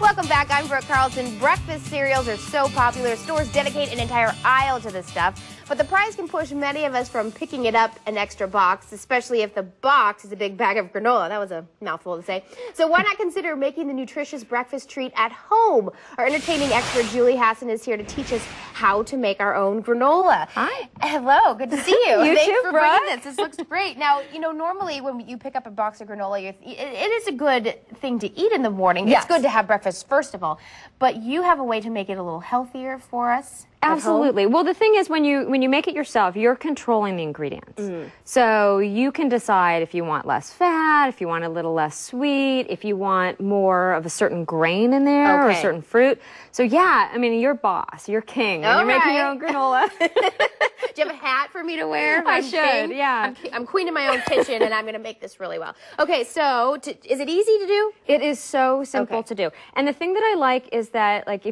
Welcome back. I'm Brooke Carlson. Breakfast cereals are so popular. Stores dedicate an entire aisle to this stuff. But the price can push many of us from picking it up an extra box, especially if the box is a big bag of granola. That was a mouthful to say. So why not consider making the nutritious breakfast treat at home? Our entertaining expert, Julie Hasson, is here to teach us how to make our own granola. Hi. Hello. Good to see you. You Thanks too, for Brooke. bringing this. This looks great. Now, you know, normally when you pick up a box of granola, it is a good thing to eat in the morning. Yes. It's good to have breakfast, first of all. But you have a way to make it a little healthier for us. Absolutely. Well, the thing is, when you make it yourself, you're controlling the ingredients. So you can decide if you want less fat, if you want a little less sweet, if you want more of a certain grain in there or a certain fruit. So yeah, I mean, you're boss, you're king, and you're making your own granola. Do you have a hat for me to wear? I should, yeah. I'm queen of my own kitchen, and I'm going to make this really well. Okay, so is it easy to do? It is so simple to do. And the thing that I like is that, like,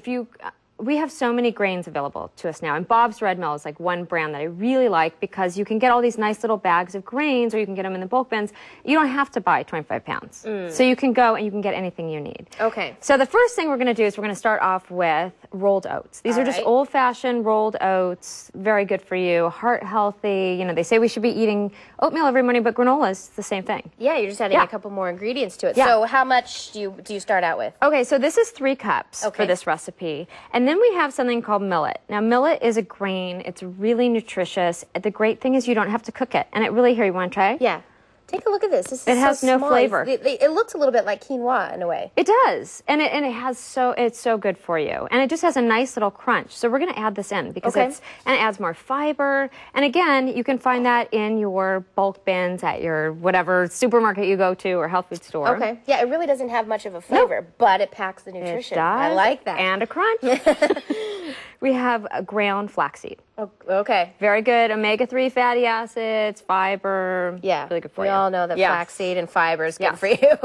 we have so many grains available to us now, and Bob's Red Mill is like one brand that I really like because you can get all these nice little bags of grains, or you can get them in the bulk bins. You don't have to buy 25 pounds. So you can go and you can get anything you need. Okay. So the first thing we're going to do is we're going to start off with rolled oats. These are just old-fashioned rolled oats, very good for you, heart healthy. You know, they say we should be eating oatmeal every morning, but granola is the same thing. Yeah, you're just adding a couple more ingredients to it. Yeah. So how much do you start out with? Okay, so this is 3 cups for this recipe. And then we have something called millet. Now, millet is a grain. It's really nutritious. The great thing is you don't have to cook it. And it really, here, you want to try? Yeah. Take a look at this. It has no flavor. It looks a little bit like quinoa in a way. It does. And it's so good for you. And it just has a nice little crunch. So we're going to add this in because and it adds more fiber. And again, you can find that in your bulk bins at your whatever supermarket you go to or health food store. Okay. Yeah, it really doesn't have much of a flavor, but it packs the nutrition. It does. I like that. And a crunch. We have a ground flaxseed. Oh, okay. Very good. Omega-3 fatty acids, fiber. Yeah. Really good for you. We all know that flaxseed and fiber is good for you.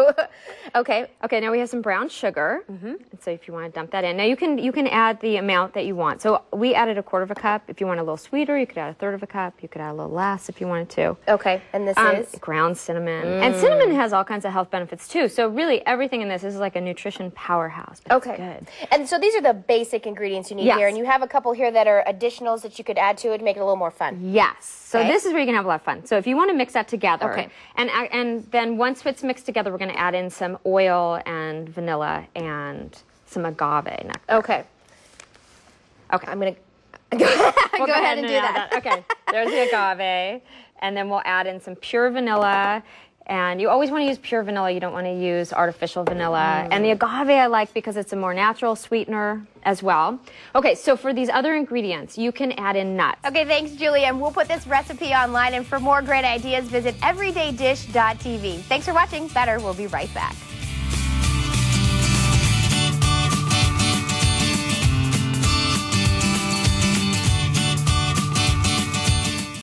Okay. Okay, now we have some brown sugar. And so if you want to dump that in. Now you can add the amount that you want. So we added 1/4 cup. If you want a little sweeter, you could add 1/3 cup. You could add a little less if you wanted to. Okay. And this is? Ground cinnamon. And cinnamon has all kinds of health benefits too. So really everything in this is like a nutrition powerhouse. But it's good. And so these are the basic ingredients you need here. And you have a couple here that are additionals that you could add to it to make it a little more fun. Yes. So this is where you can have a lot of fun. So if you want to mix that together, and then once it's mixed together, we're going to add in some oil and vanilla and some agave nectar. Okay. I'm going to go ahead and do that. Okay. There's the agave, and then we'll add in some pure vanilla. And you always want to use pure vanilla. You don't want to use artificial vanilla. And the agave I like because it's a more natural sweetener as well. Okay, so for these other ingredients, you can add in nuts. Okay, thanks, Julie. And we'll put this recipe online. And for more great ideas, visit everydaydish.tv. Thanks for watching. Better. We'll be right back.